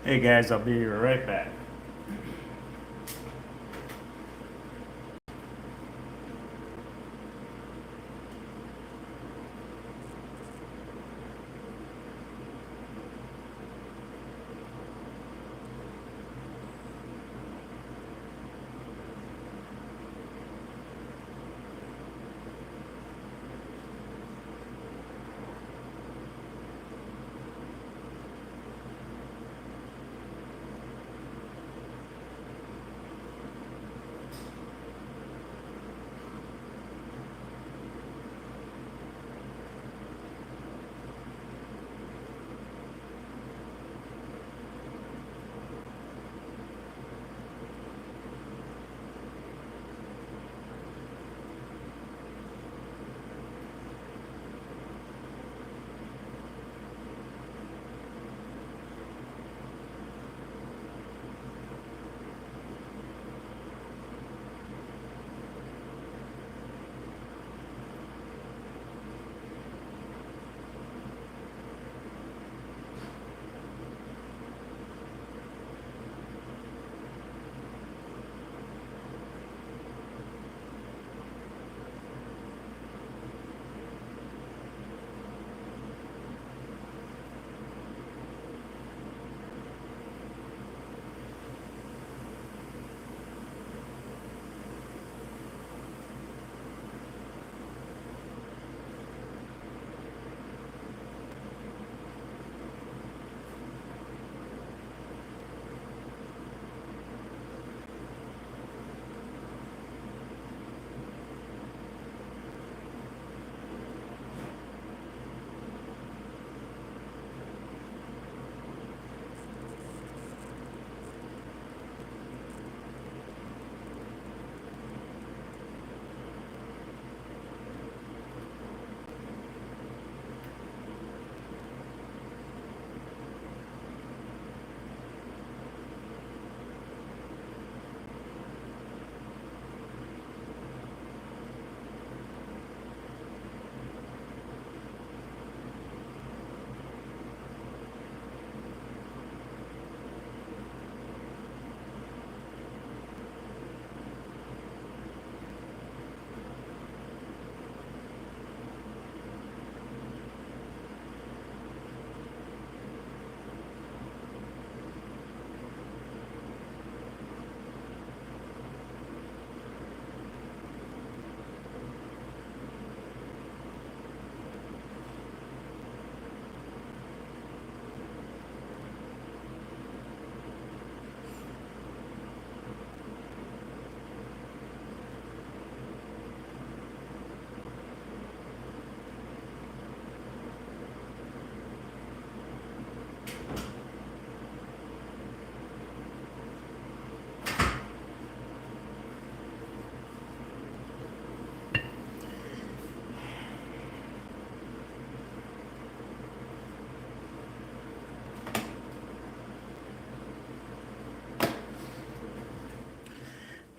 Hey guys, I'll be right back.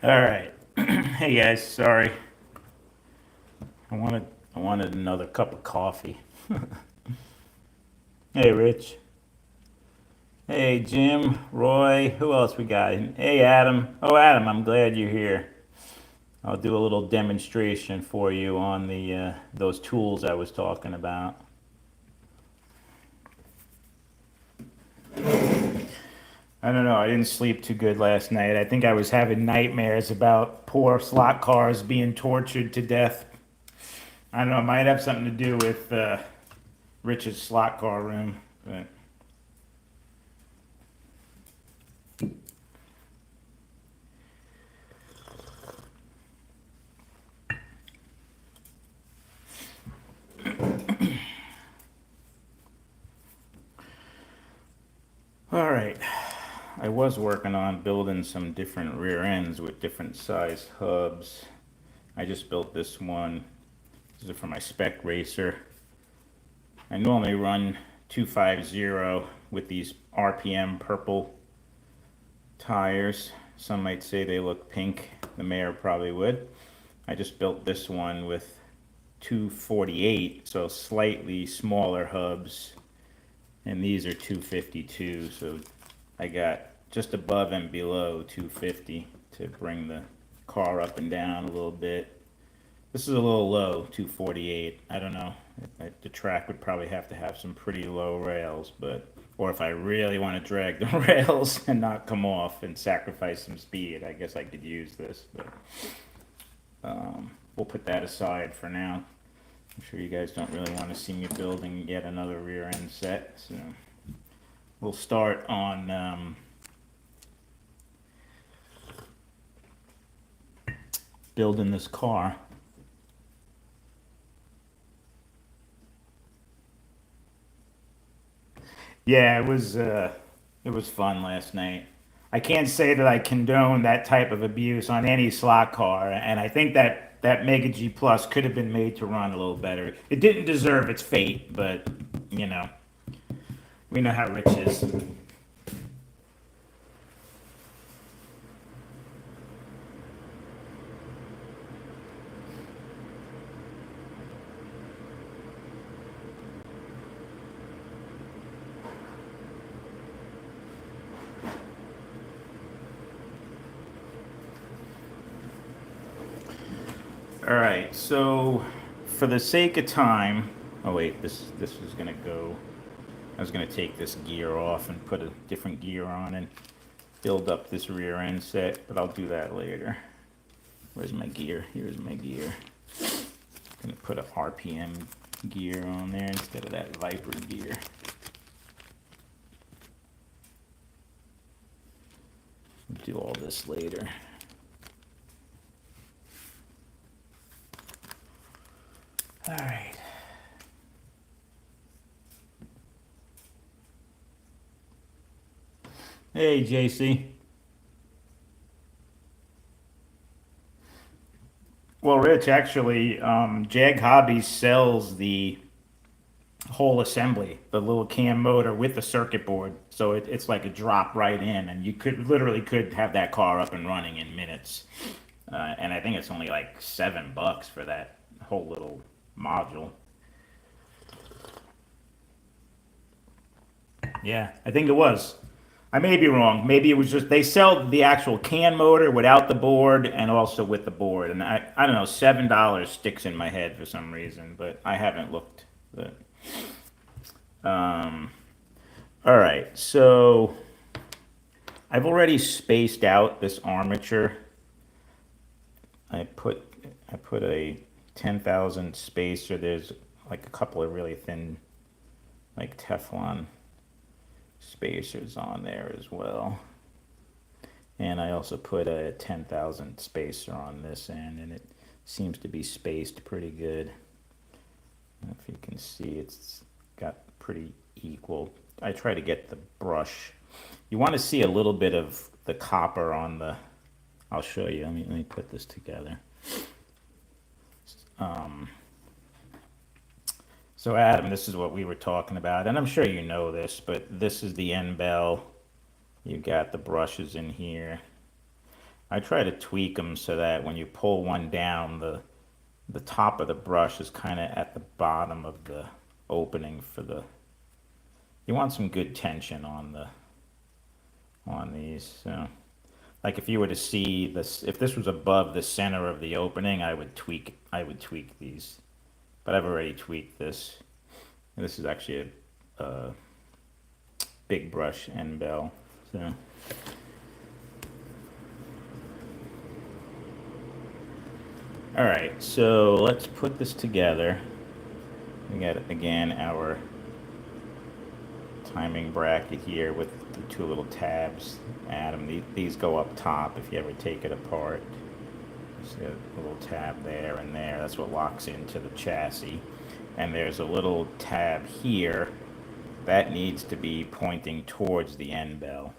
All right. Hey guys, sorry. I wanted I wanted another cup of coffee. Hey Rich. Hey Jim, Roy, who else we got? Hey Adam. Oh Adam, I'm glad you're here. I'll do a little demonstration for you on the those tools I was talking about. I don't know. I didn't sleep too good last night. I think I was having nightmares about poor slot cars being tortured to death. I don't know. It might have something to do with Rich's slot car room. But all right. I was working on building some different rear ends with different size hubs. I just built this one. This is for my spec racer. I normally run 250 with these RPM purple tires. Some might say they look pink. The mayor probably would. I just built this one with 248, so slightly smaller hubs. And these are 252, so I got just above and below 250 to bring the car up and down a little bit. This is a little low, 248. I don't know. The track would probably have to have some pretty low rails, but or if I really want to drag the rails and not come off and sacrifice some speed, I guess I could use this. But we'll put that aside for now. I'm sure you guys don't really want to see me building yet another rear end set, so we'll start on building this car. Yeah, it was fun last night. I can't say that I condone that type of abuse on any slot car, and I think that that Mega G Plus could have been made to run a little better. It didn't deserve its fate, but you know, we know how Rich is. All right, so for the sake of time, oh wait, this is gonna go. I was gonna take this gear off and put a different gear on and build up this rear end set, but I'll do that later. Where's my gear? Here's my gear. Gonna put a RPM gear on there instead of that Viper gear. Do all this later. All right. Hey, JC. Well, Rich, actually, Jag Hobbies sells the whole assembly, the little cam motor with the circuit board. So it's like a drop right in, and you could literally could have that car up and running in minutes. And I think it's only like $7 for that whole little module. Yeah, I think it was. I may be wrong. Maybe it was just they sell the actual can motor without the board and also with the board. And I don't know, $7 sticks in my head for some reason, but I haven't looked. But, um, all right, so I've already spaced out this armature. I put I put a 10,000 spacer. There's like a couple of really thin, like Teflon spacers on there as well. And I also put a 10,000 spacer on this end, and it seems to be spaced pretty good. If you can see, it's got pretty equal. I try to get the brush. You want to see a little bit of the copper on the, I'll show you. Let me put this together. Um, so Adam, this is what we were talking about, and I'm sure you know this, but this is the end bell. You got the brushes in here. I try to tweak them so that when you pull one down, the top of the brush is kind of at the bottom of the opening for the. You want some good tension on the on these. So, like if you were to see this, if this was above the center of the opening, I would tweak these, but I've already tweaked this. And this is actually a big brush end bell. So. All right, so let's put this together. We got, again, our timing bracket here with the two little tabs. Adam, these go up top if you ever take it apart. See a little tab there and there. That's what locks into the chassis. And there's a little tab here that needs to be pointing towards the end bell.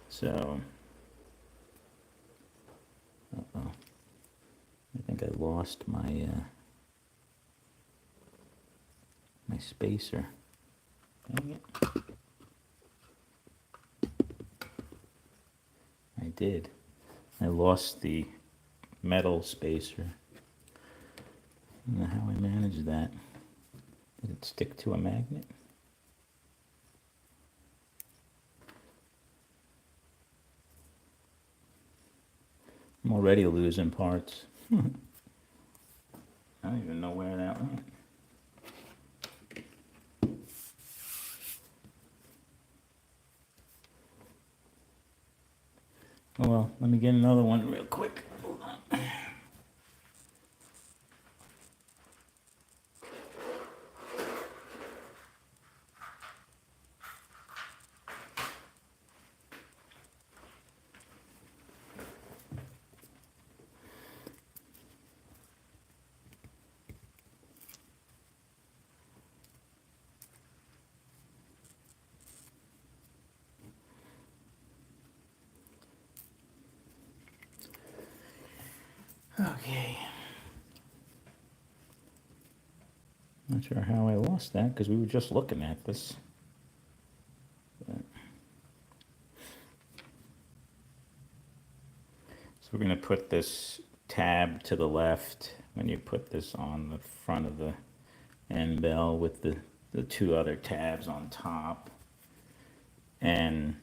So, uh-oh. I think I lost my my spacer. Dang it. I did. I lost the metal spacer. I don't know how I managed that. Did it stick to a magnet? I'm already losing parts. I don't even know where that went. Oh well, let me get another one real quick. Hold on. Okay. Not sure how I lost that because we were just looking at this. So we're going to put this tab to the left when you put this on the front of the end bell with the two other tabs on top. And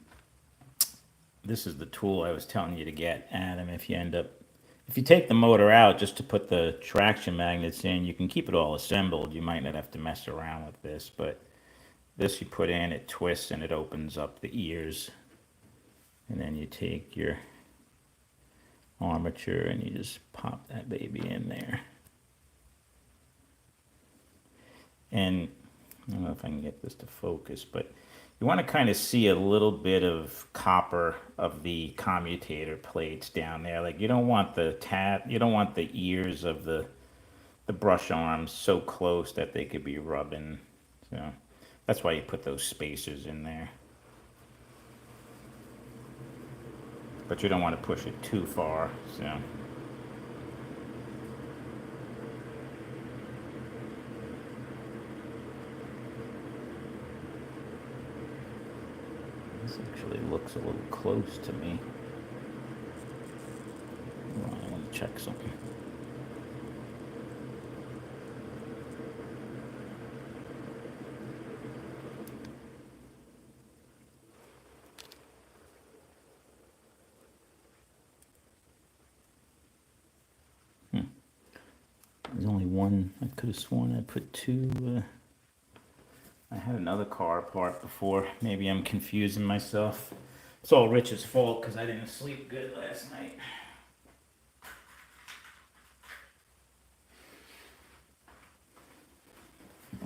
this is the tool I was telling you to get, Adam, if you take the motor out just to put the traction magnets in, you can keep it all assembled. You might not have to mess around with this, but this you put in, it twists and it opens up the ears. And then you take your armature and you just pop that baby in there. And I don't know if I can get this to focus, but you want to kind of see a little bit of copper of the commutator plates down there. Like you don't want you don't want the ears of the brush arms so close that they could be rubbing. So that's why you put those spacers in there. But you don't want to push it too far, so. This actually looks a little close to me. Hold on, I want to check something. There's only one. I could have sworn I put two. I had another car apart before. Maybe I'm confusing myself. It's all Rich's fault because I didn't sleep good last night.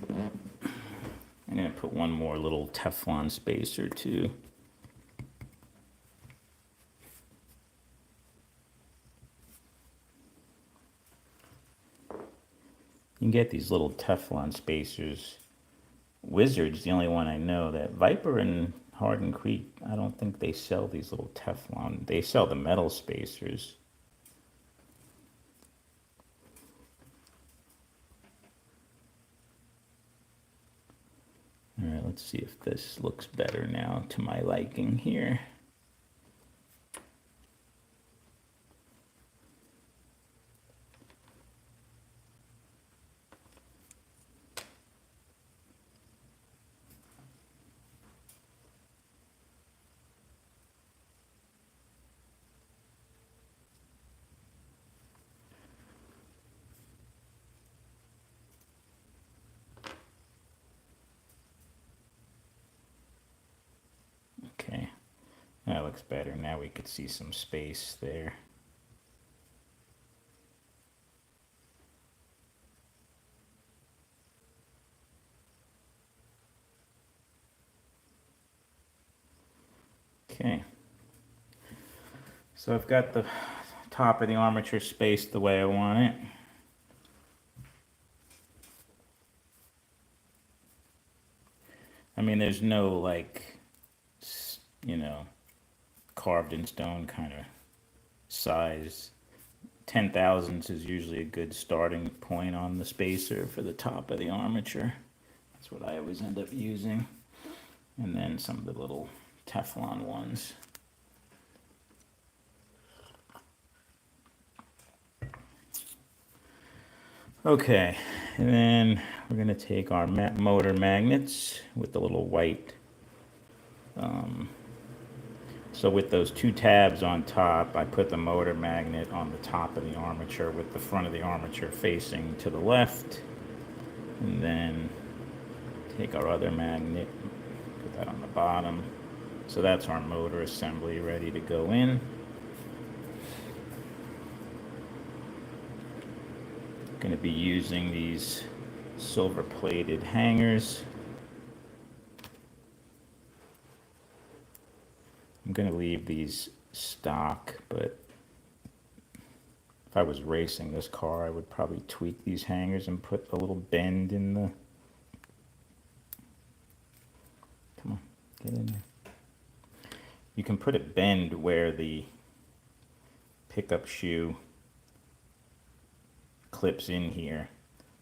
I'm going to put one more little Teflon spacer too. You can get these little Teflon spacers. Wizard's the only one I know. That Viper and Hardin Creek, I don't think they sell these little Teflon. They sell the metal spacers. All right, let's see if this looks better now to my liking here. Okay, that looks better. Now we could see some space there. Okay, so I've got the top of the armature spaced the way I want it. I mean, there's no like, you know, carved in stone kind of size. 10,000ths is usually a good starting point on the spacer for the top of the armature. That's what I always end up using. And then some of the little Teflon ones. Okay, and then we're going to take our motor magnets with the little white So with those two tabs on top, I put the motor magnet on the top of the armature with the front of the armature facing to the left. And then take our other magnet, put that on the bottom. So that's our motor assembly ready to go in. Going to be using these silver plated hangers. I'm going to leave these stock, but if I was racing this car, I would probably tweak these hangers and put a little bend in the... Come on, get in there. You can put a bend where the pickup shoe clips in here,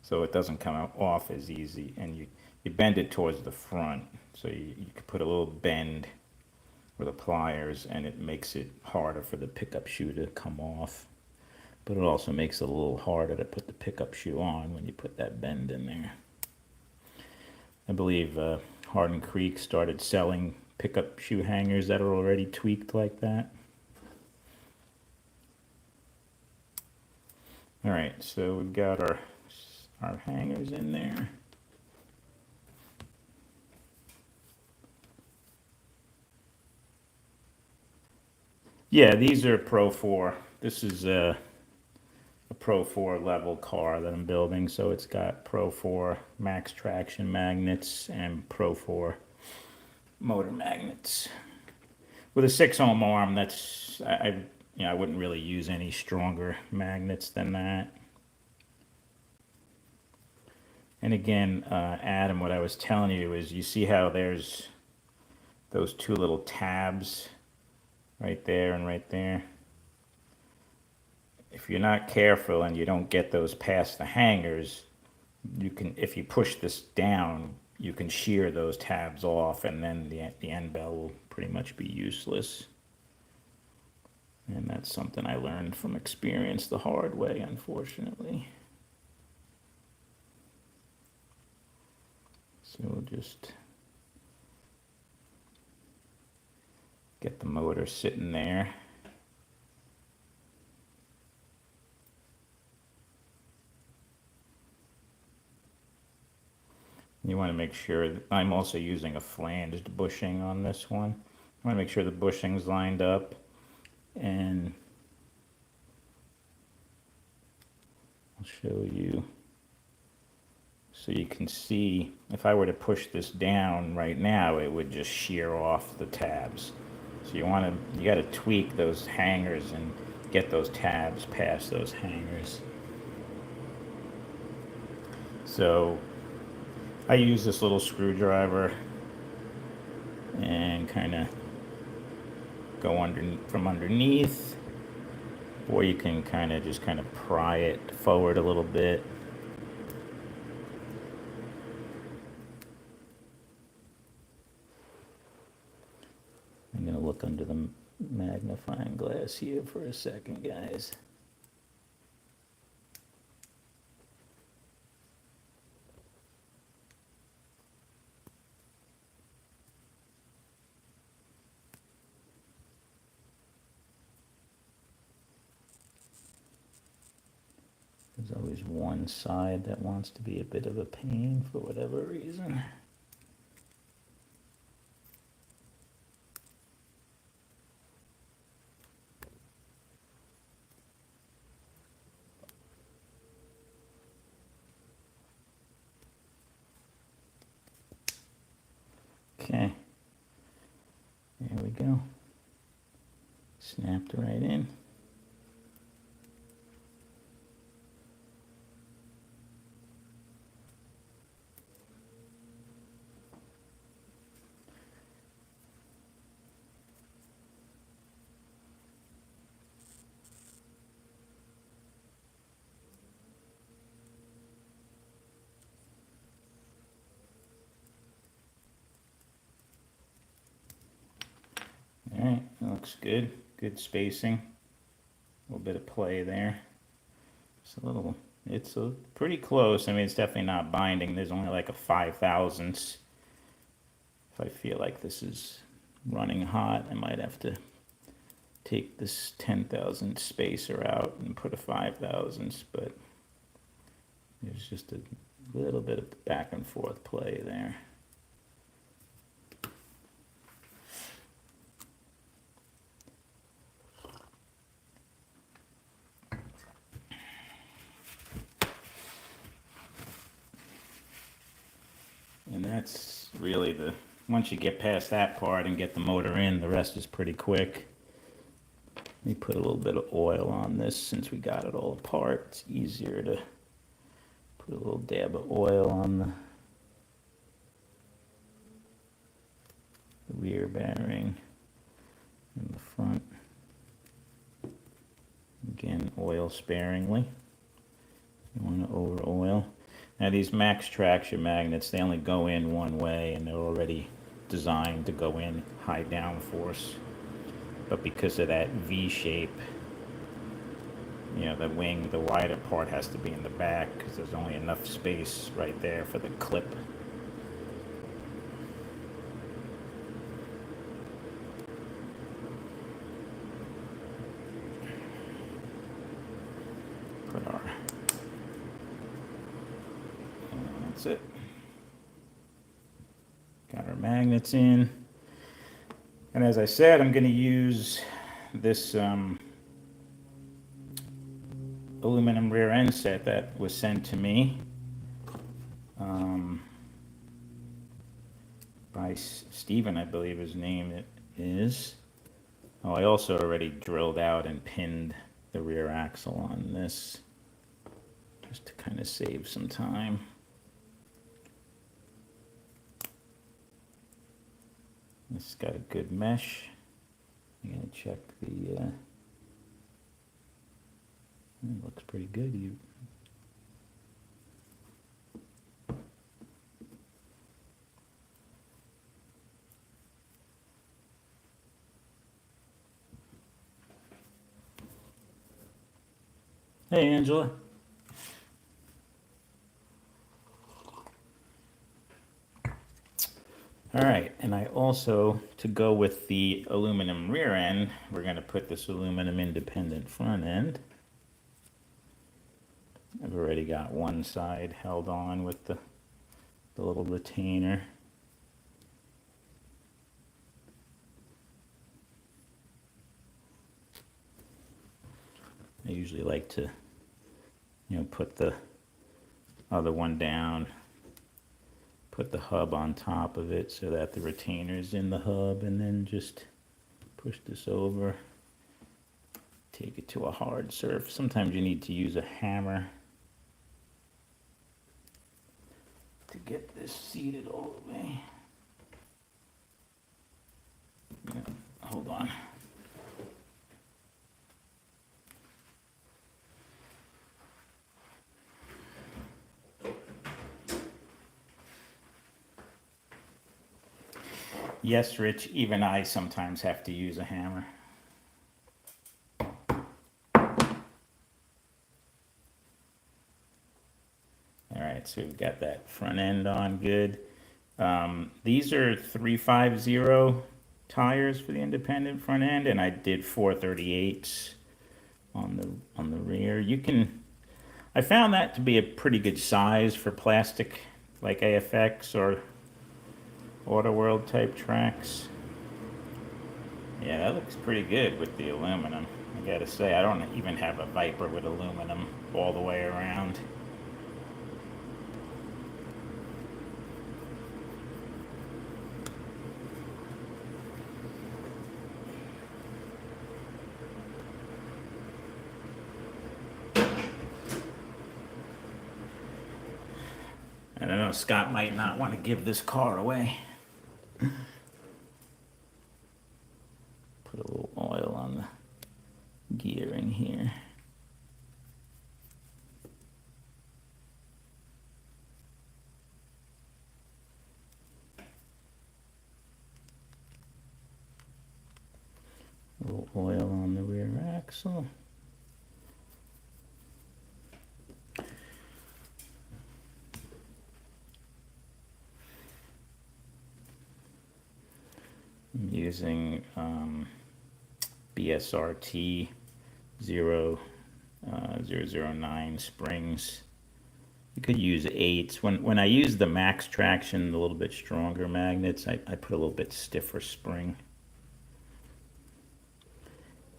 so it doesn't come out off as easy, and you bend it towards the front, so you can put a little bend with the pliers, and it makes it harder for the pickup shoe to come off, but it also makes it a little harder to put the pickup shoe on when you put that bend in there. I believe Hardin Creek started selling pickup shoe hangers that are already tweaked like that. All right, so we've got our hangers in there. Yeah, these are Pro 4. This is a Pro 4 level car that I'm building, so it's got Pro 4 max traction magnets and Pro 4 motor magnets. With a 6-ohm arm, that's I wouldn't really use any stronger magnets than that. And again, Adam, what I was telling you is, you see how there's those two little tabs right there and right there? If you're not careful and you don't get those past the hangers, you can, if you push this down, you can shear those tabs off, and then the end bell will pretty much be useless. And that's something I learned from experience the hard way, unfortunately. So we'll just get the motor sitting there. You want to make sure that I'm also using a flanged bushing on this one. I want to make sure the bushing's lined up, and I'll show you so you can see. If I were to push this down right now, it would just shear off the tabs. So you got to tweak those hangers and get those tabs past those hangers. So I use this little screwdriver and kind of go from underneath, or you can kind of pry it forward a little bit. I'm going to look under the magnifying glass here for a second, guys. There's always one side that wants to be a bit of a pain for whatever reason. Okay, there we go. Snapped right in. All right, that looks good. Good spacing. A little bit of play there. It's pretty close. I mean, it's definitely not binding. There's only like a 5/1000. If I feel like this is running hot, I might have to take this 10,000 spacer out and put a 5,000, but there's just a little bit of back and forth play there. And that's really once you get past that part and get the motor in, the rest is pretty quick. Let me put a little bit of oil on this since we got it all apart. It's easier to put a little dab of oil on the rear bearing and the front. Again, oil sparingly. You want to over oil. Now these max traction magnets, they only go in one way and they're already designed to go in high downforce. But because of that V shape, you know, the wing, the wider part has to be in the back because there's only enough space right there for the clip. Put our, that's it. Got our magnets in. And as I said, I'm going to use this aluminum rear end set that was sent to me by Steven, I believe his name it is. Oh, I also already drilled out and pinned the rear axle on this just to kind of save some time. This has got a good mesh. I'm going to check the, it looks pretty good. Hey, Angela. All right, and I also, to go with the aluminum rear end, we're going to put this aluminum independent front end. I've already got one side held on with the little retainer. I usually like to, you know, put the other one down, put the hub on top of it so that the retainer's in the hub, and then just push this over, take it to a hard surface. Sometimes you need to use a hammer to get this seated all the way. Yeah, hold on. Yes, Rich, even I sometimes have to use a hammer. All right, so we've got that front end on good. These are 350 tires for the independent front end, and I did 438s on the rear. You can, I found that to be a pretty good size for plastic like AFX or Auto World type tracks. Yeah, that looks pretty good with the aluminum. I gotta say, I don't even have a Viper with aluminum all the way around. I don't know, Scott might not want to give this car away. Put a little oil on the gearing here. A little oil on the rear axle. I'm using BSRT 009 springs. You could use 8s. When I use the max traction, a little bit stronger magnets, I put a little bit stiffer spring.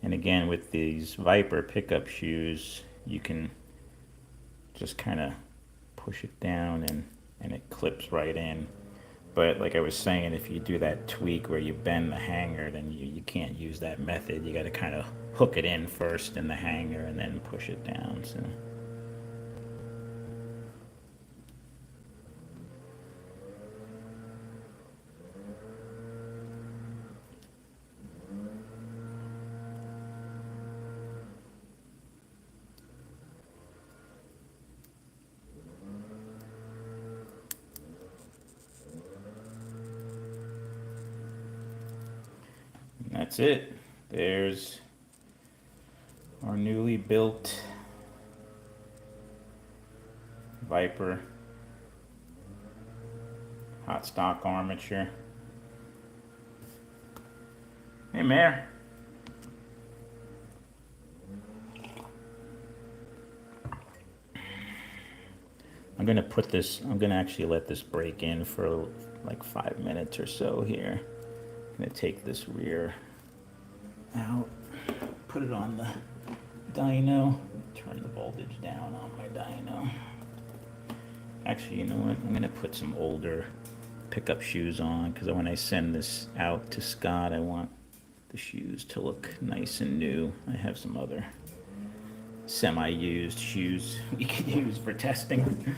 And again, with these Viper pickup shoes, you can just kind of push it down and it clips right in. But like I was saying, if you do that tweak where you bend the hanger, then you can't use that method. You got to kind of hook it in first in the hanger and then push it down. So. That's it. There's our newly built Viper hot stock armature. Hey, Mare. I'm gonna actually let this break in for like 5 minutes or so here. I'm gonna take this rear out, put it on the dyno, turn the voltage down on my dyno. Actually, you know what? I'm gonna put some older pickup shoes on, because when I send this out to Scott, I want the shoes to look nice and new. I have some other semi-used shoes we could use for testing.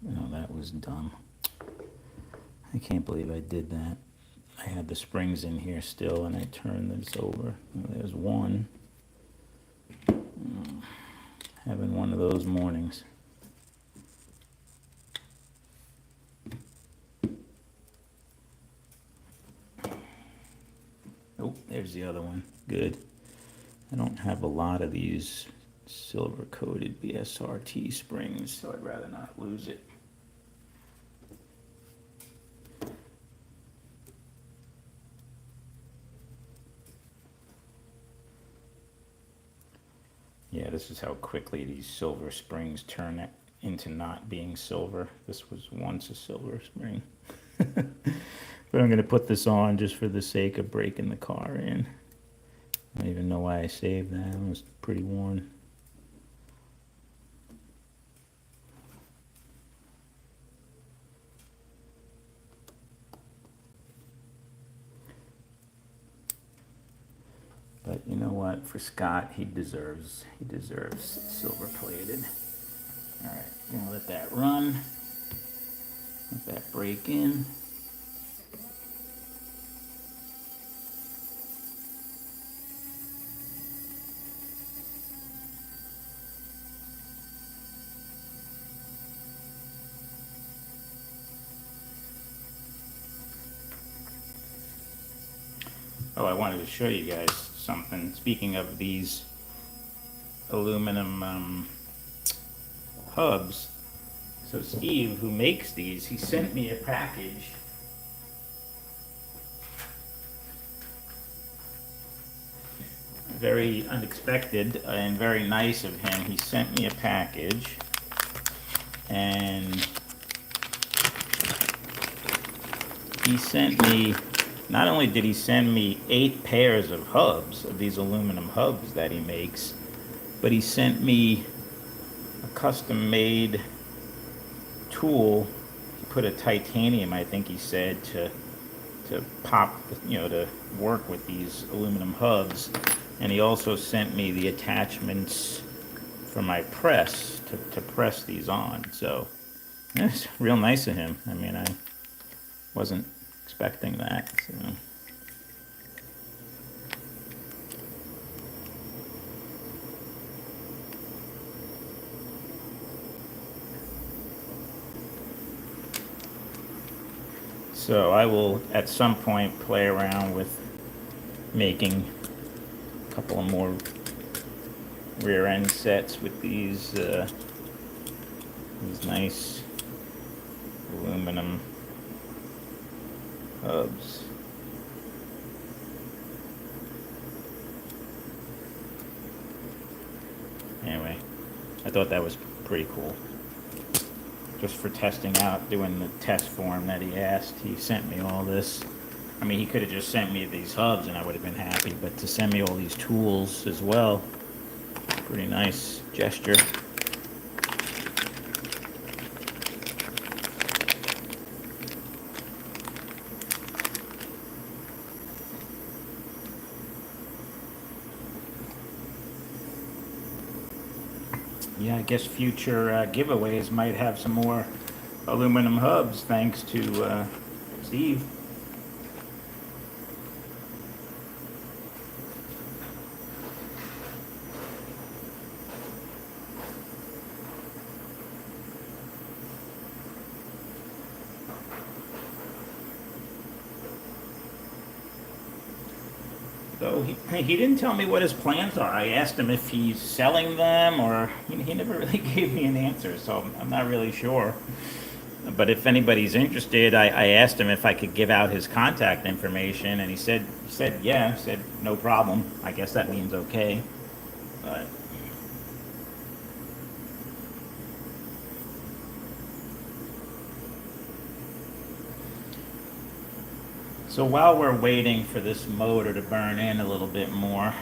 Oh, that was dumb. I can't believe I did that. I had the springs in here still and I turned this over. Well, there's one. Having one of those mornings. Oh, there's the other one. Good. I don't have a lot of these silver coated BSRT springs, so I'd rather not lose it. Yeah, this is how quickly these silver springs turn into not being silver. This was once a silver spring. But I'm going to put this on just for the sake of breaking the car in. I don't even know why I saved that. It was pretty worn. But you know what? For Scott, he deserves silver plated. All right, gonna let that run. Let that break in. Oh, I wanted to show you guys something. Speaking of these aluminum hubs, so Steve, who makes these, he sent me a package. Very unexpected and very nice of him. He sent me a package, and he sent me not only did he send me 8 pairs of hubs, of these aluminum hubs that he makes, but he sent me a custom made tool. He put a titanium, I think he said, to pop, to work with these aluminum hubs. And he also sent me the attachments for my press to press these on. So it's real nice of him. I mean, I wasn't expecting that. So I will at some point play around with making a couple of more rear end sets with these nice aluminum hubs. Anyway, I thought that was pretty cool. Just for testing out, doing the test form that he asked, he sent me all this. I mean, he could have just sent me these hubs and I would have been happy, but to send me all these tools as well, pretty nice gesture. Yeah, I guess future giveaways might have some more aluminum hubs, thanks to Steve. So he didn't tell me what his plans are. I asked him if he's selling them, or he never really gave me an answer, so I'm not really sure. But if anybody's interested, I asked him if I could give out his contact information, and he said yeah. He said no problem. I guess that means okay. But so while we're waiting for this motor to burn in a little bit more,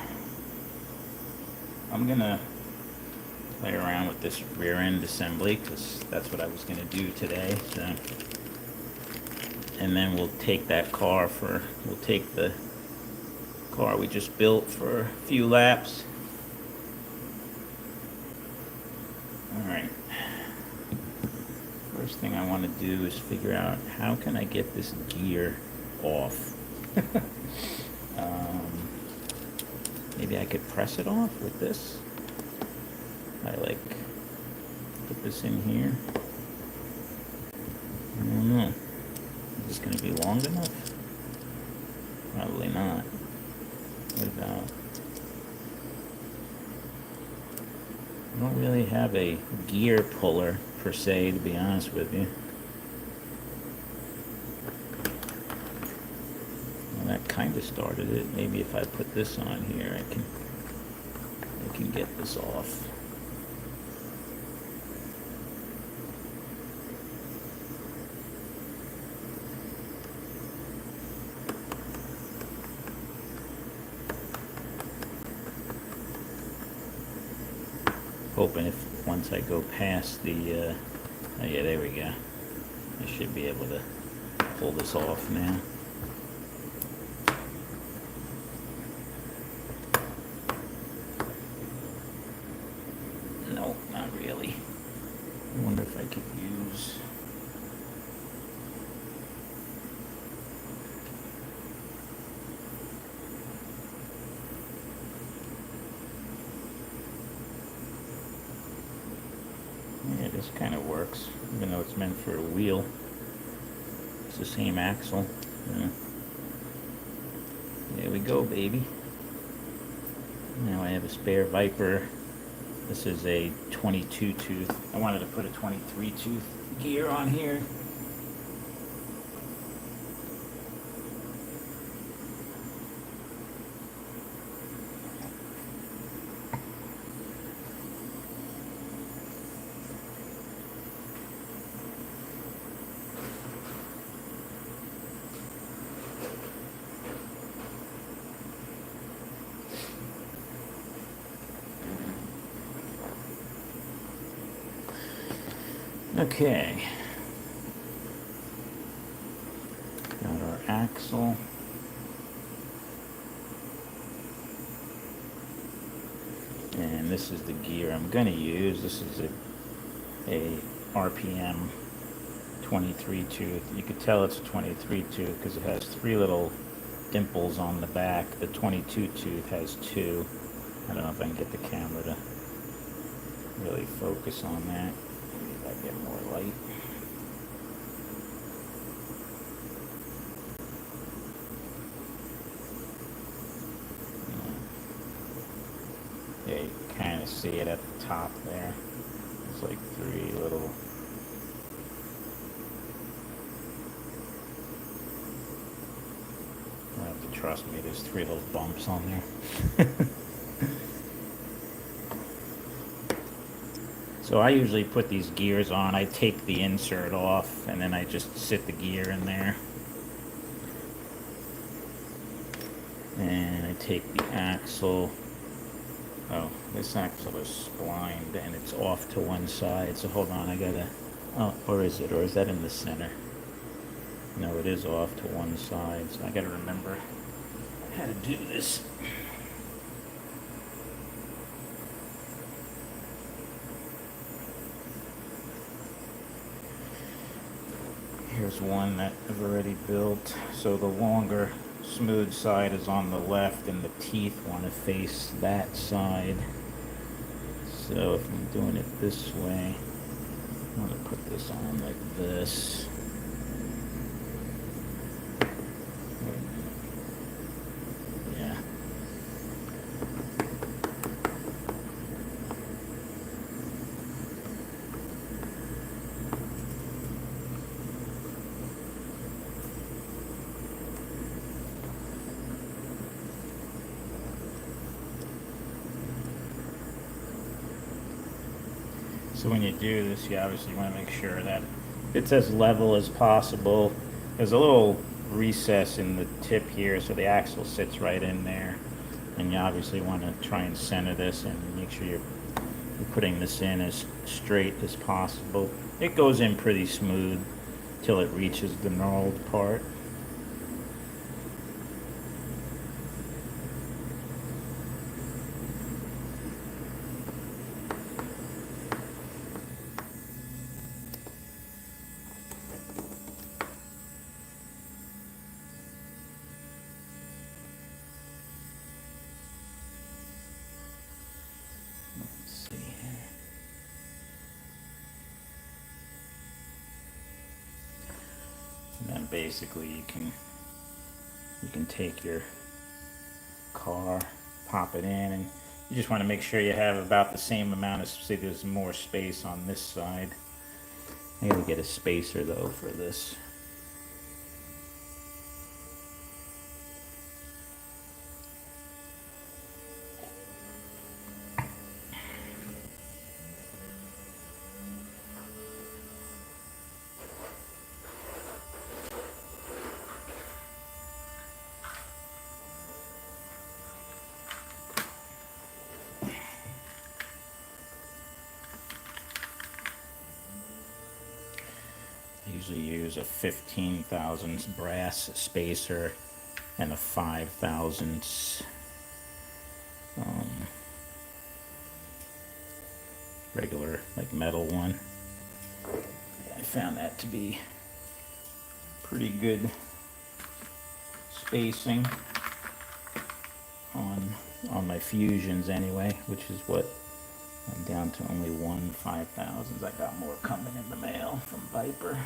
I'm gonna play around with this rear end assembly, because that's what I was gonna do today. So, and then we'll take the car we just built for a few laps. Alright. First thing I want to do is figure out how can I get this gear off. Maybe I could press it off with this. I put this in here. I don't know. Is this going to be long enough? Probably not. What about... I don't really have a gear puller per se, to be honest with you. Well, that kind of started it. Maybe if I put this on here, I can get this off. Hoping if once I go past the oh yeah, there we go. I should be able to pull this off now. No, not really. I wonder if I could use... Yeah, this kind of works, even though it's meant for a wheel. It's the same axle. Yeah. There we go, baby. Now I have a spare Viper. This is a 22 tooth. I wanted to put a 23 tooth gear on here. Okay. Got our axle. And this is the gear I'm going to use. This is a RPM 23 tooth. You could tell it's a 23 tooth because it has 3 little dimples on the back. The 22 tooth has 2. I don't know if I can get the camera to really focus on that. Maybe if I get more light. Yeah, you can kind of see it at the top there. It's like 3 little. You have to trust me, there's 3 little bumps on there. So I usually put these gears on. I take the insert off and then I just sit the gear in there. And I take the axle. Oh, this axle is splined and it's off to one side. So hold on, I gotta. Oh, or is it? Or is that in the center? No, it is off to one side. So I gotta remember how to do this. Here's one that I've already built. So the longer smooth side is on the left and the teeth want to face that side. So if I'm doing it this way, I'm going to put this on like this. Yeah. So when you do this, you obviously want to make sure that it's as level as possible. There's a little recess in the tip here, so the axle sits right in there. And you obviously want to try and center this and make sure you're putting this in as straight as possible. It goes in pretty smooth till it reaches the knurled part. And then basically you can take your car, pop it in, and you just want to make sure you have about the same amount of, see there's more space on this side. I gotta get a spacer though for this. I usually use a 15 thousandths brass spacer and a 5 thousandths regular like metal one. I found that to be pretty good spacing on my fusions anyway, which is what I'm down to, only 1 5/1000. I got more coming in the mail from Viper.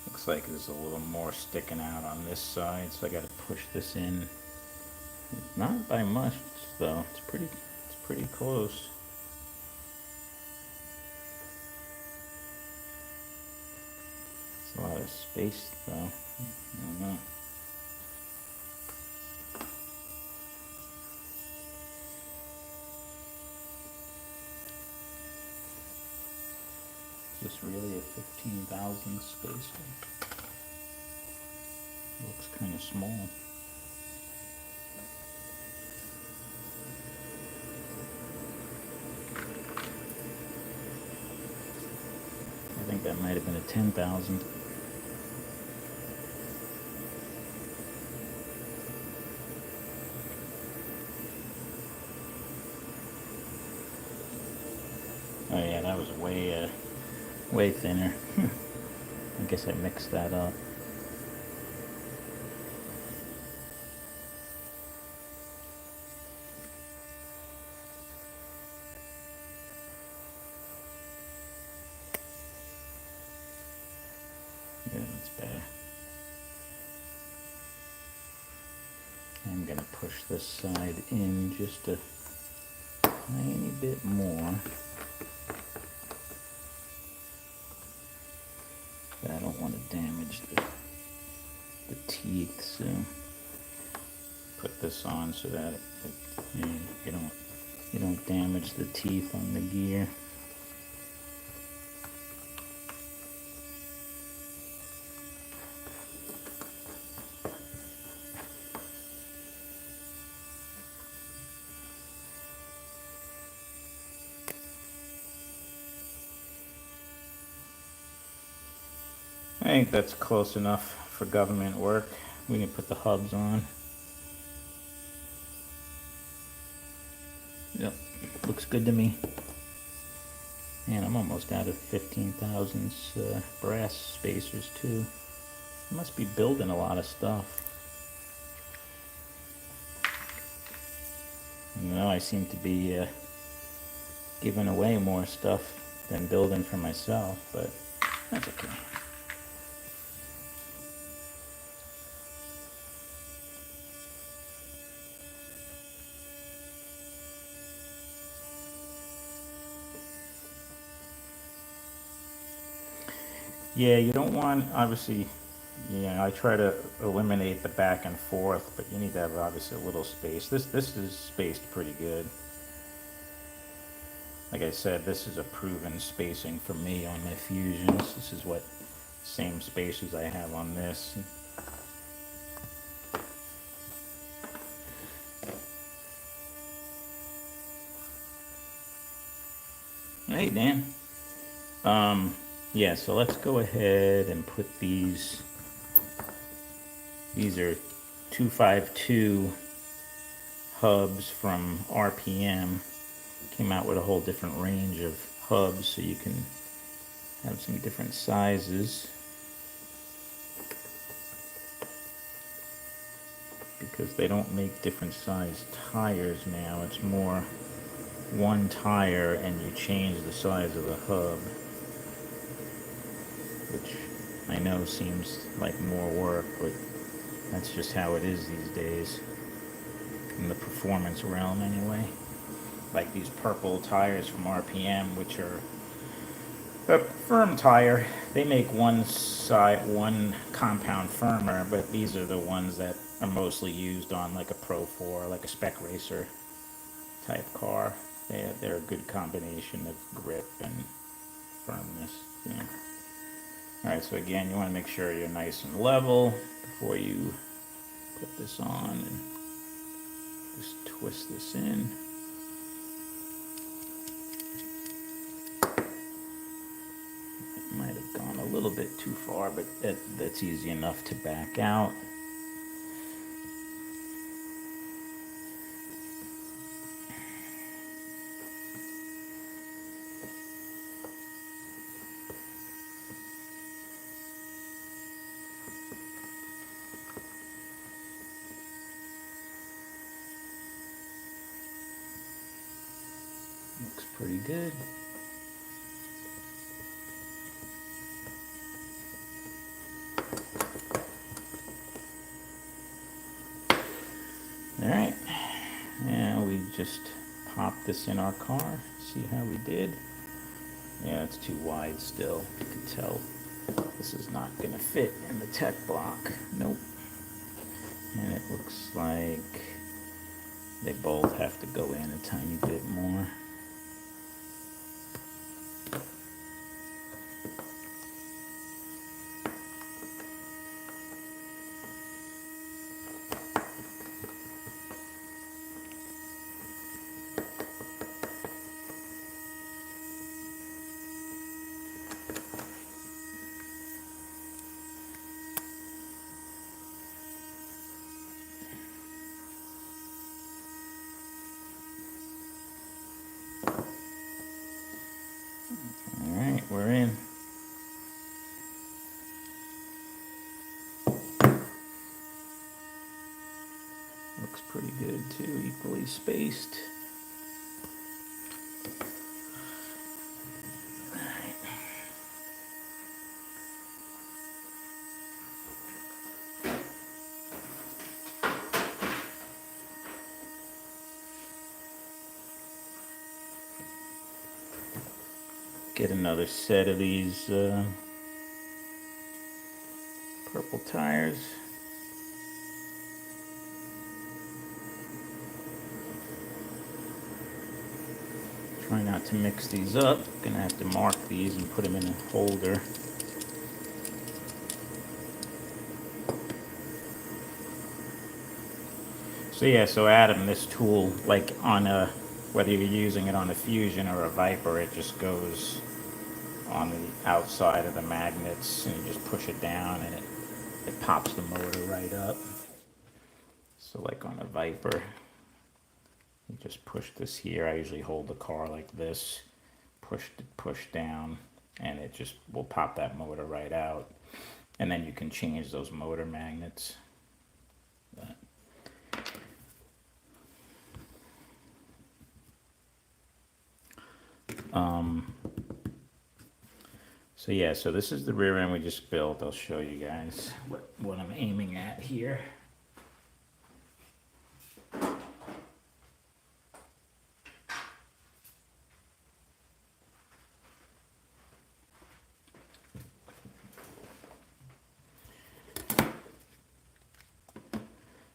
Looks like there's a little more sticking out on this side, so I got to push this in. Not by much though. It's pretty close. It's a lot of space though. I don't know. 15,000 spacer. Looks kind of small. I think that might have been a 10,000. Oh yeah, that was way thinner. I guess I mixed that up. Yeah, that's better. I'm gonna push this side in just a tiny bit more. I don't want to damage the teeth, so put this on so that you don't damage the teeth on the gear. I think that's close enough for government work. We can put the hubs on. Yep, looks good to me. And I'm almost out of 15,000 brass spacers too. I must be building a lot of stuff. You know, I seem to be giving away more stuff than building for myself, but that's okay. Yeah, you don't want, obviously, I try to eliminate the back and forth, but you need to have obviously a little space. This is spaced pretty good. Like I said, this is a proven spacing for me on my fusions. This is what same spacers I have on this. Hey, Dan. Yeah, so let's go ahead and put these. These are 252 hubs from RPM. Came out with a whole different range of hubs, so you can have some different sizes. Because they don't make different size tires now. It's more one tire and you change the size of the hub, which I know seems like more work, but that's just how it is these days, in the performance realm anyway. Like these purple tires from RPM, which are a firm tire. They make one compound firmer, but these are the ones that are mostly used on like a Pro 4, like a spec racer type car. They're a good combination of grip and firmness. Yeah. Alright, so again, you want to make sure you're nice and level before you put this on, and just twist this in. It might have gone a little bit too far, but that's easy enough to back out. Looks pretty good. Alright, now we just pop this in our car, see how we did. Yeah, it's too wide still. You can tell this is not going to fit in the tech block. Nope. And it looks like they both have to go in a tiny bit more. Looks pretty good too, equally spaced. Get another set of these purple tires. Try not to mix these up. Gonna have to mark these and put them in a holder. So yeah, so Adam, this tool, like on a, whether you're using it on a Fusion or a Viper, it just goes on the outside of the magnets and you just push it down and it pops the motor right up. So like on a Viper, you just push this here. I usually hold the car like this, push down, and it just will pop that motor right out. And then you can change those motor magnets. So yeah, so this is the rear end we just built. I'll show you guys what I'm aiming at here.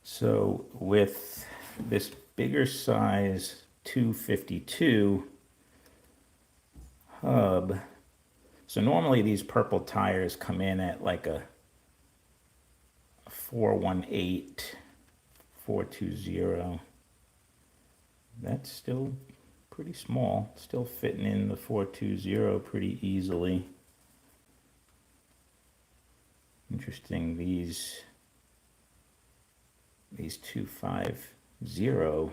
So with this bigger size 252 hub, so normally these purple tires come in at like a 418, 420. That's still pretty small, still fitting in the 420 pretty easily. Interesting, these 250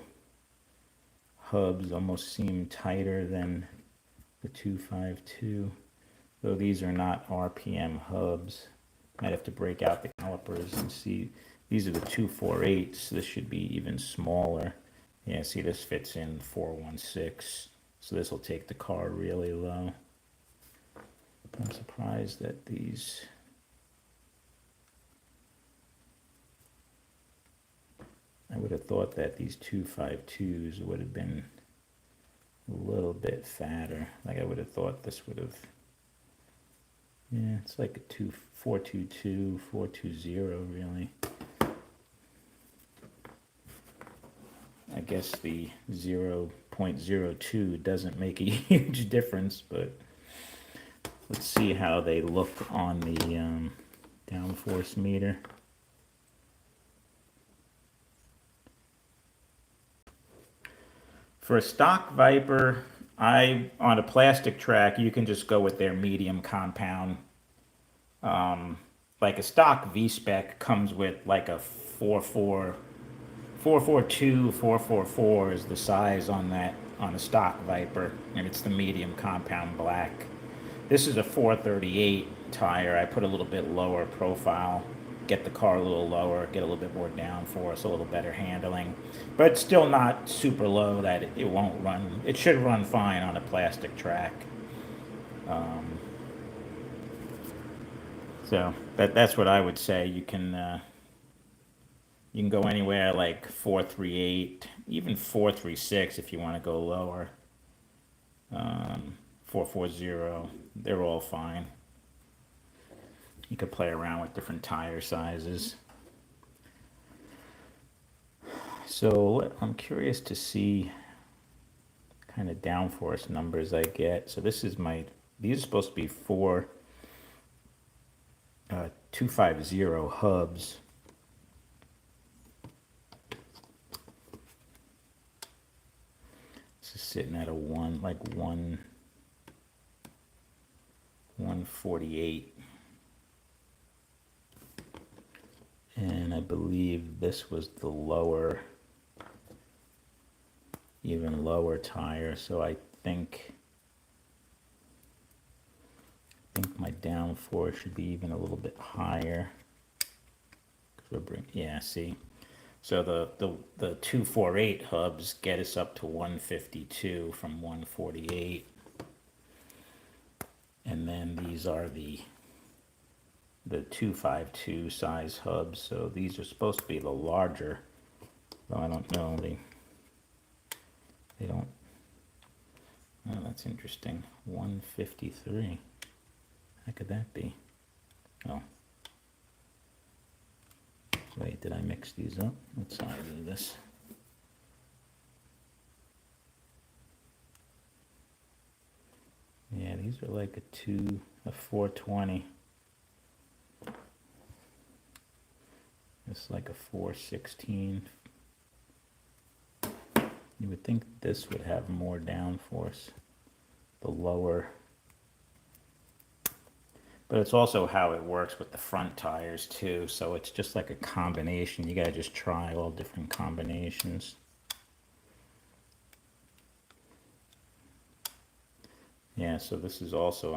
hubs almost seem tighter than the 252, though these are not RPM hubs. Might have to break out the calipers and see. These are the 248s. This should be even smaller. Yeah, see, this fits in 416, so this will take the car really low. I'm surprised that these. I would have thought that these 252s would have been a little bit fatter. Like I would have thought this would have. Yeah, it's like a 422, 420 really. I guess the 0.02 doesn't make a huge difference, but let's see how they look on the downforce meter. For a stock Viper, on a plastic track, you can just go with their medium compound. Like a stock V-Spec comes with like a 442, 444 is the size on that, on a stock Viper, and it's the medium compound black. This is a 438 tire. I put a little bit lower profile, get the car a little lower, get a little bit more downforce, a little better handling, but still not super low that it won't run. It should run fine on a plastic track. So that's what I would say. You can go anywhere like 438, even 436 if you want to go lower. 440, they're all fine. You could play around with different tire sizes. So I'm curious to see kind of downforce numbers I get. So this is these are supposed to be 250 hubs. This is sitting at a 148. And I believe this was the lower, even lower tire. So I think my downforce should be even a little bit higher. Yeah, see. So the 248 hubs get us up to 152 from 148. And then these are the 252 size hubs. So these are supposed to be the larger, though I don't know, they don't. Oh, that's interesting. 153. How could that be? Oh. Wait, did I mix these up? Let's not do this. Yeah, these are like a 420. It's like a 416. You would think this would have more downforce, the lower. But it's also how it works with the front tires too. So it's just like a combination. You gotta just try all different combinations. Yeah, so this is also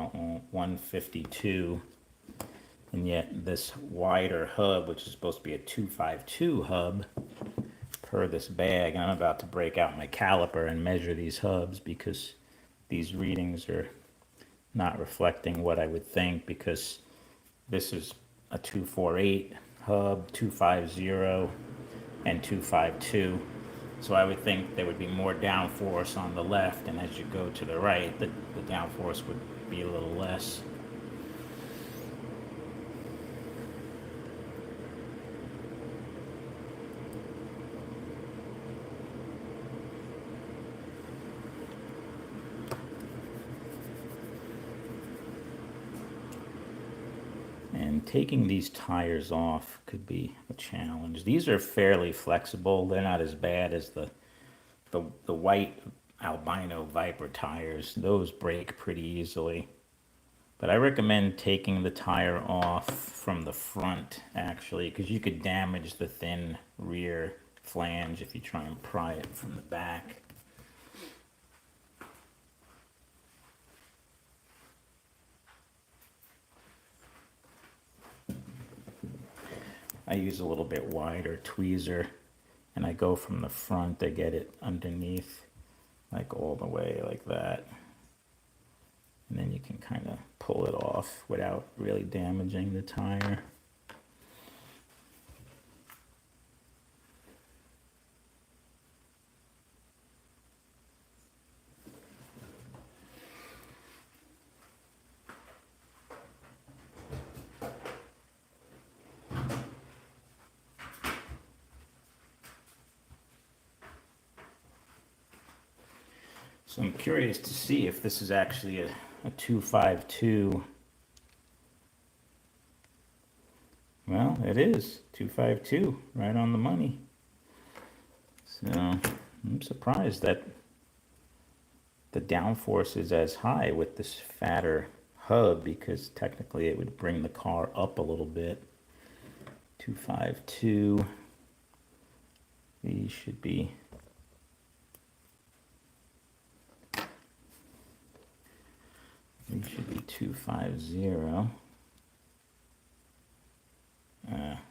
152. And yet this wider hub, which is supposed to be a 252 hub per this bag, and I'm about to break out my caliper and measure these hubs because these readings are not reflecting what I would think, because this is a 248 hub, 250, and 252. So I would think there would be more downforce on the left, and as you go to the right, the downforce would be a little less. And taking these tires off could be a challenge. These are fairly flexible. They're not as bad as the white albino Viper tires. Those break pretty easily. But I recommend taking the tire off from the front, actually, because you could damage the thin rear flange if you try and pry it from the back. I use a little bit wider tweezer, and I go from the front to get it underneath, like all the way like that. And then you can kind of pull it off without really damaging the tire. So I'm curious to see if this is actually a 252. Well, it is 252, right on the money. So I'm surprised that the downforce is as high with this fatter hub, because technically it would bring the car up a little bit. 252. These should be. These should be 250.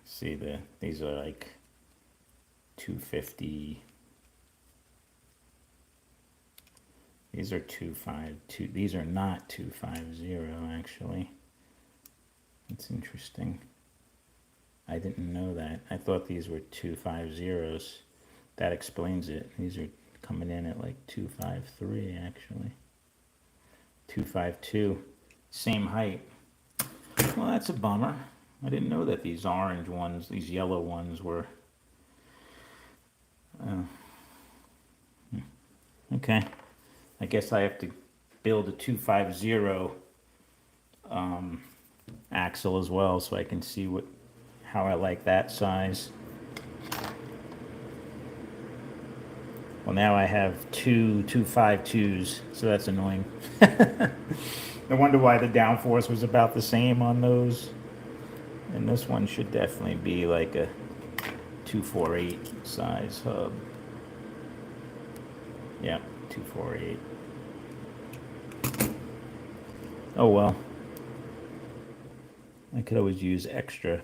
See, these are like 250. These are 252. These are not 250 actually. That's interesting. I didn't know that. I thought these were 250s. That explains it. These are coming in at like 253 actually. 252, same height. Well, that's a bummer. I didn't know that these orange ones, these yellow ones were. Okay, I guess I have to build a 250 axle as well, so I can see how I like that size. Well, now I have two 252s, so that's annoying. No wonder why the downforce was about the same on those. And this one should definitely be like a 248 size hub. Yeah, 248. Oh well. I could always use extra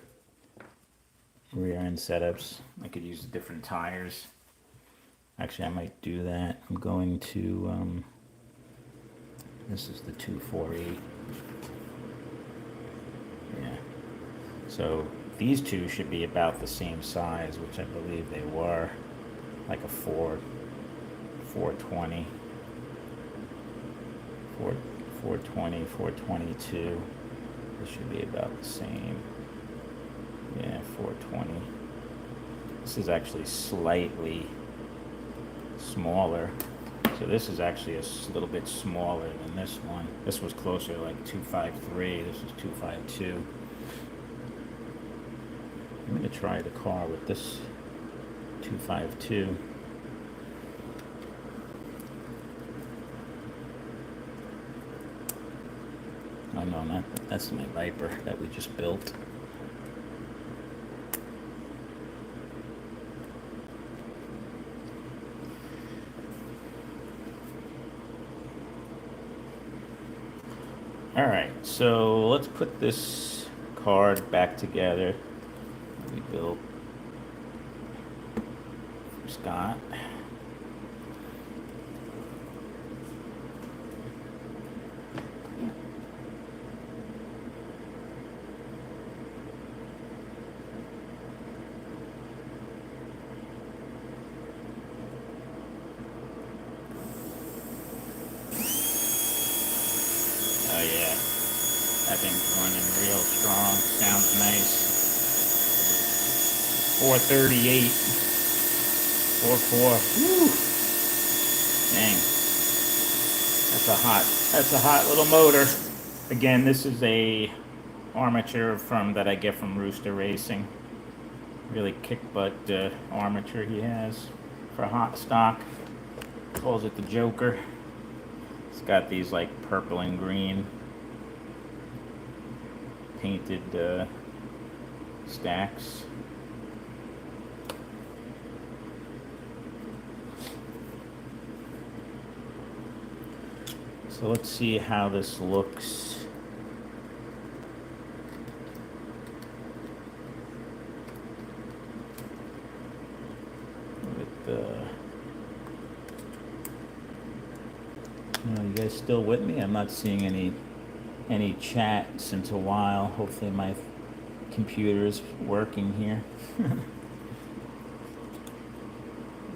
rear end setups. I could use different tires. Actually, I might do that. I'm going to, this is the 248. Yeah. So these two should be about the same size, which I believe they were. Like a 420, 420, 422. This should be about the same. Yeah, 420. This is actually slightly smaller. So this is actually a little bit smaller than this one. This was closer to like 253. This is 252. I'm going to try the car with this 252. Oh no, that's my Viper that we just built. All right, so let's put this card back together. We built for Scott. Oh yeah, that thing's running real strong. Sounds nice. 438, 44. Woo! Dang, that's a hot little motor. Again, this is a armature that I get from Rooster Racing. Really kick butt armature he has for hot stock. Calls it the Joker. It's got these like purple and green painted stacks. So let's see how this looks. With you guys still with me? I'm not seeing any chat since a while. Hopefully my computer is working here.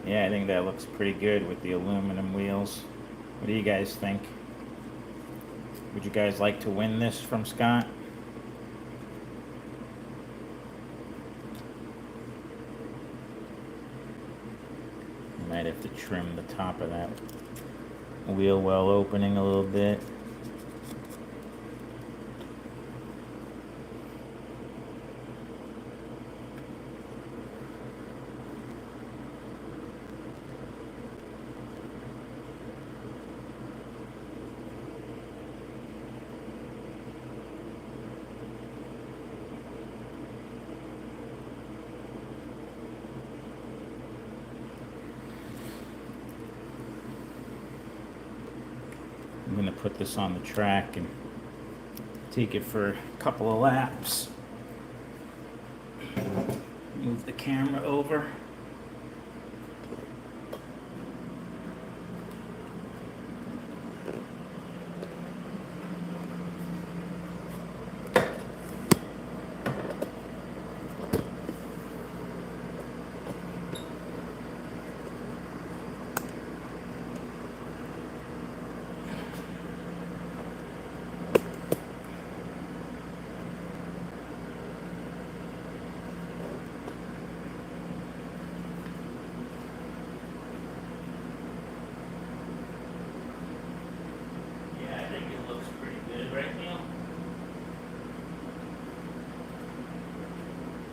Yeah, I think that looks pretty good with the aluminum wheels. What do you guys think? Would you guys like to win this from Scott? I might have to trim the top of that wheel well opening a little bit. I'm going to put this on the track and take it for a couple of laps. Move the camera over.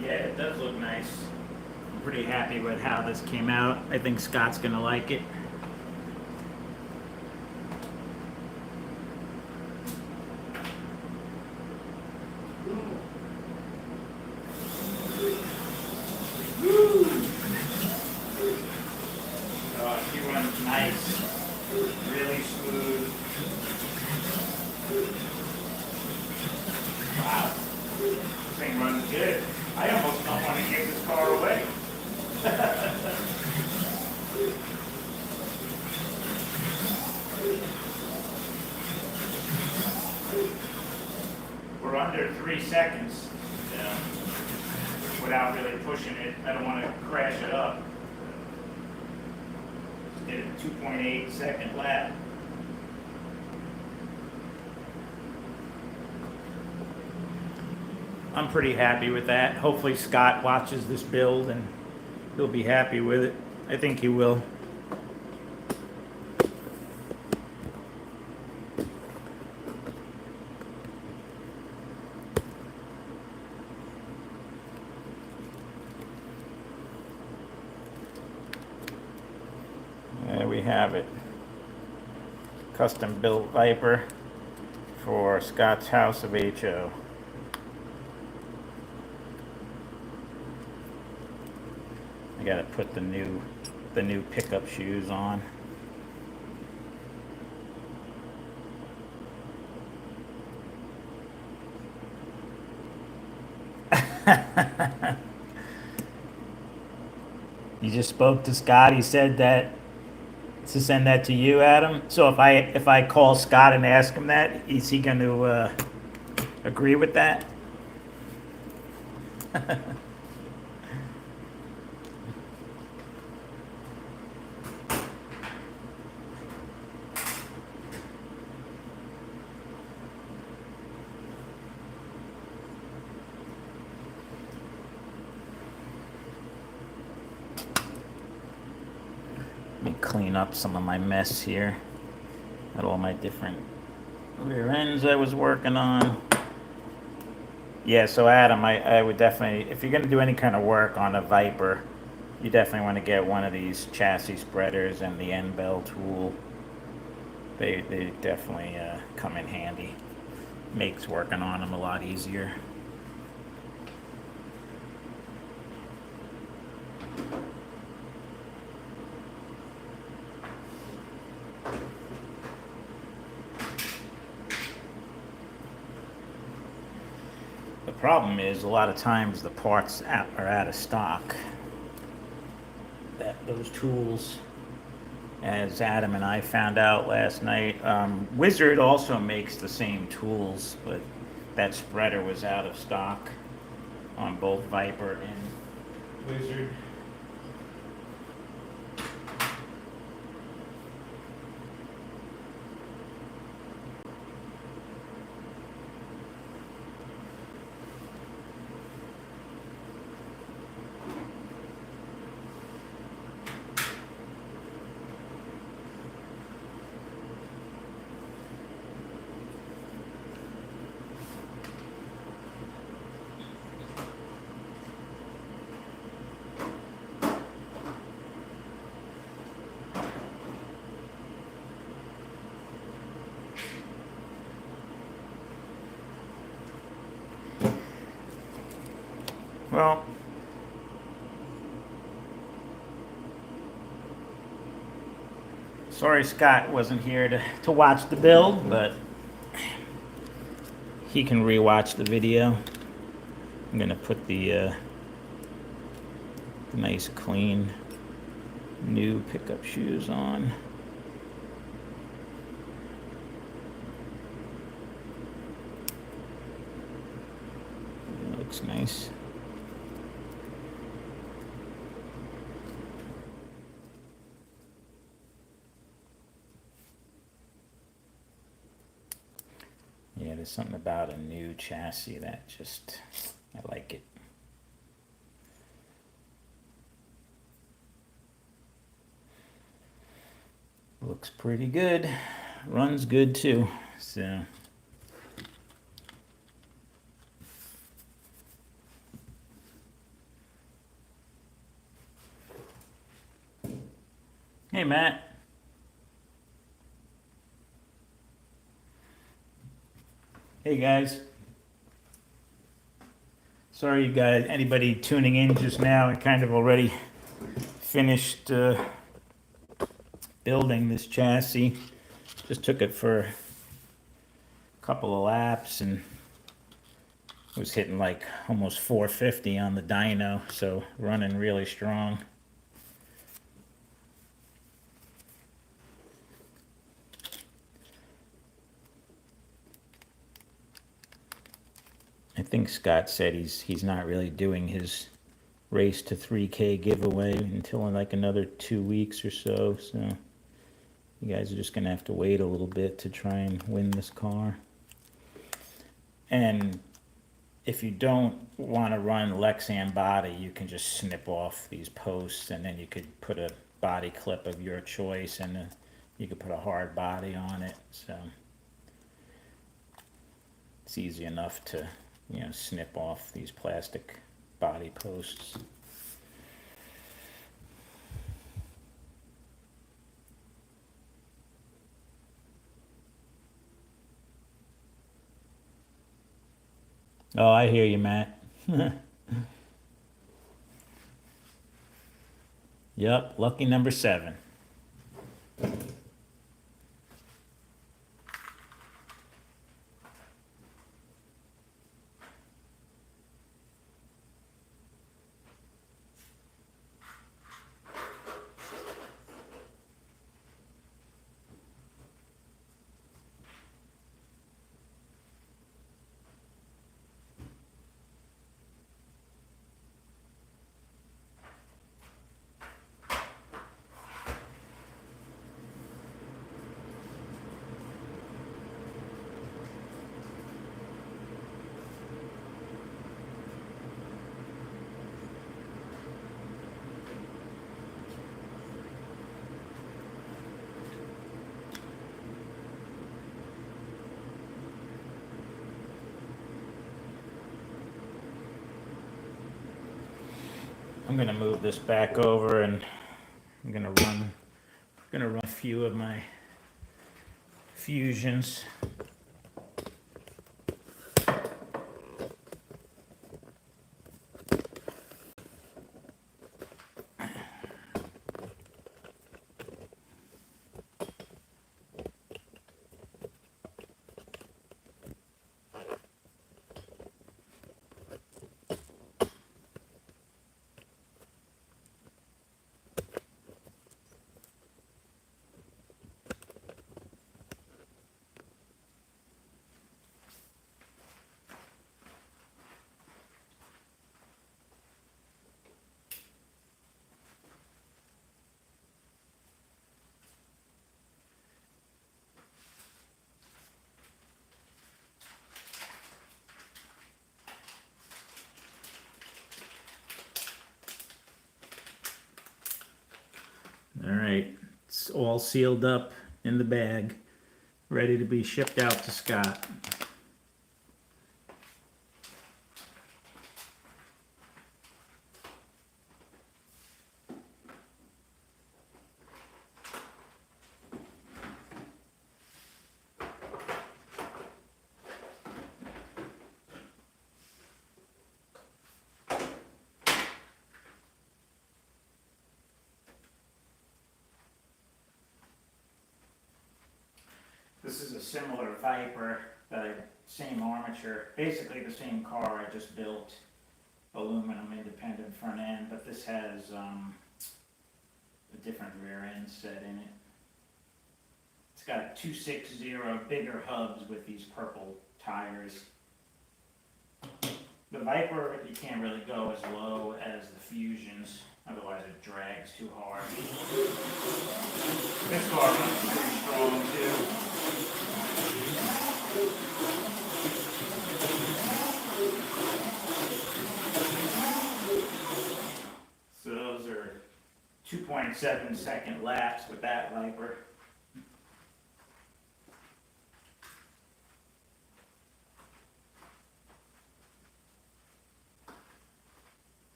Yeah, it does look nice. I'm pretty happy with how this came out. I think Scott's gonna like it. He runs nice, really smooth. Wow, this thing runs good. I almost don't want to give this car away. We're under 3 seconds, without really pushing it. I don't want to crash it up. Did a 2.8 second lap. I'm pretty happy with that. Hopefully Scott watches this build and he'll be happy with it. I think he will. There we have it. Custom built Viper for Scott's House of HO. I gotta put the new pickup shoes on. You just spoke to Scott. He said that to send that to you, Adam. So if I call Scott and ask him that, is he going to agree with that? Let me clean up some of my mess here. Got all my different rear ends I was working on. Yeah, so Adam, I would definitely, if you're going to do any kind of work on a Viper, you definitely want to get one of these chassis spreaders and the end bell tool. They definitely come in handy. Makes working on them a lot easier. The problem is a lot of times the parts are out of stock. Those tools, as Adam and I found out last night, Wizard also makes the same tools, but that spreader was out of stock on both Viper and Wizard. Well, sorry Scott wasn't here to watch the build, but he can rewatch the video. I'm gonna put the nice clean new pickup shoes on. It looks nice. Yeah, there's something about a new chassis that just, I like it. Looks pretty good. Runs good too. So. Hey, Matt. Hey guys. Sorry you guys, anybody tuning in just now, I kind of already finished building this chassis. Just took it for a couple of laps and Was hitting like almost 450 on the dyno, so running really strong. I think Scott said he's not really doing his race to 3K giveaway until in like another 2 weeks or so. So you guys are just gonna have to wait a little bit to try and win this car. And if you don't want to run Lexan body, you can just snip off these posts, and then you could put a body clip of your choice, and you could put a hard body on it. So it's easy enough to, snip off these plastic body posts. Oh, I hear you, Matt. Yep, lucky number 7. I'm gonna move this back over, and I'm gonna run a few of my fusions. All right, it's all sealed up in the bag, ready to be shipped out to Scott. This is a similar Viper, same armature, basically the same car. I just built aluminum independent front end, but this has a different rear end set in it. It's got 260 bigger hubs with these purple tires. The Viper, you can't really go as low as the Fusions, otherwise it drags too hard. This car runs pretty strong too. So those are 2.7 second laps with that Viper.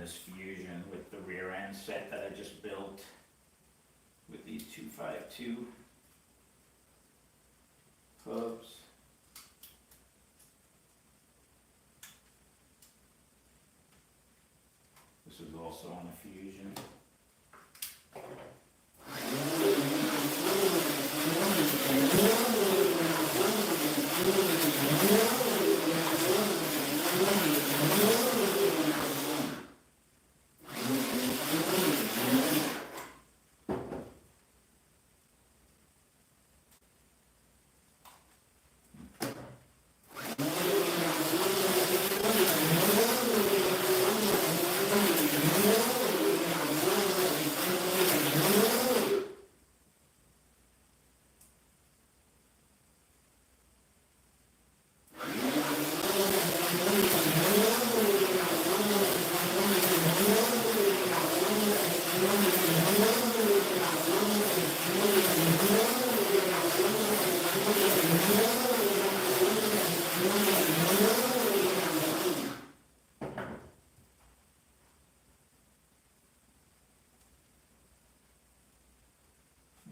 this Fusion with the rear end set that I just built with these 252 hubs. This is also on a Fusion.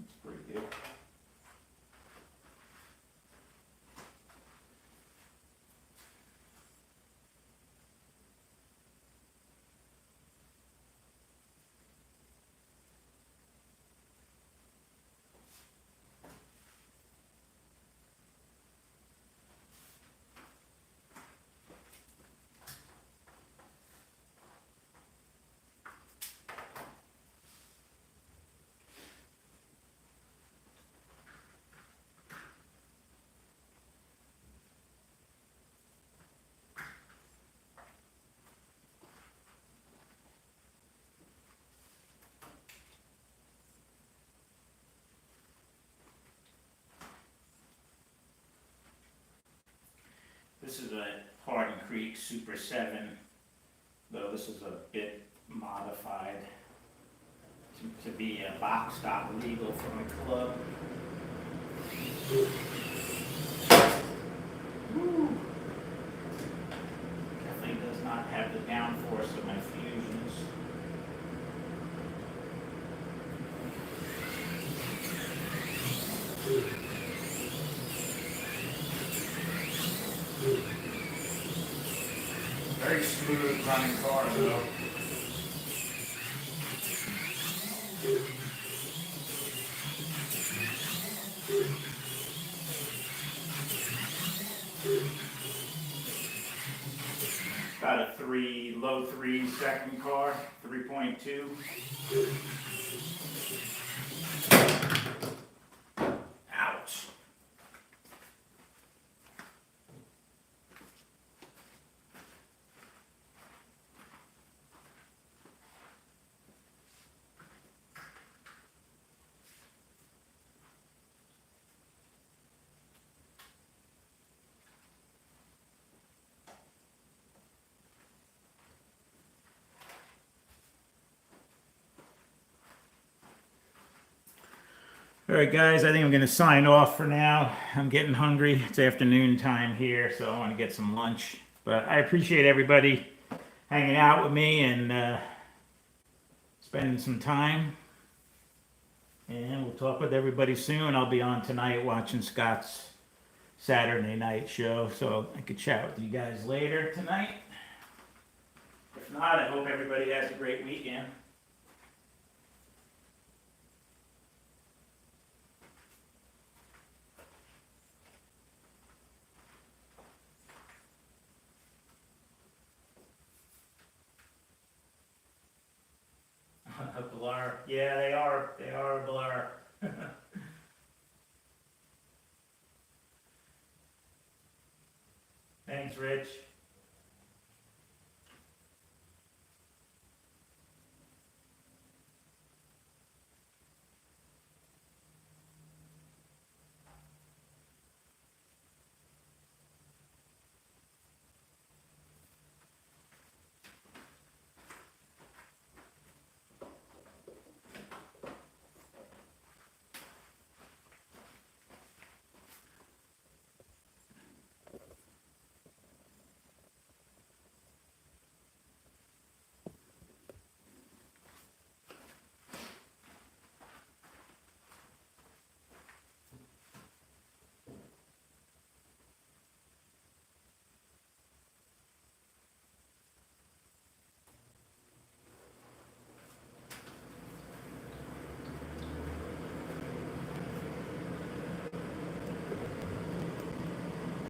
It's pretty good. This is a Hardin Creek Super 7, though this is a bit modified to be a box stop legal from a club. Woo. Definitely does not have the downforce of my Fusions. Very smooth running car though. About a low 3-second car, 3.2. Ouch. All right, guys, I think I'm going to sign off for now. I'm getting hungry. It's afternoon time here, so I want to get some lunch. But I appreciate everybody hanging out with me and spending some time. And we'll talk with everybody soon. I'll be on tonight watching Scott's Saturday night show, so I could chat with you guys later tonight. If not, I hope everybody has a great weekend. A blur. Yeah, they are. They are a blur. Thanks, Rich.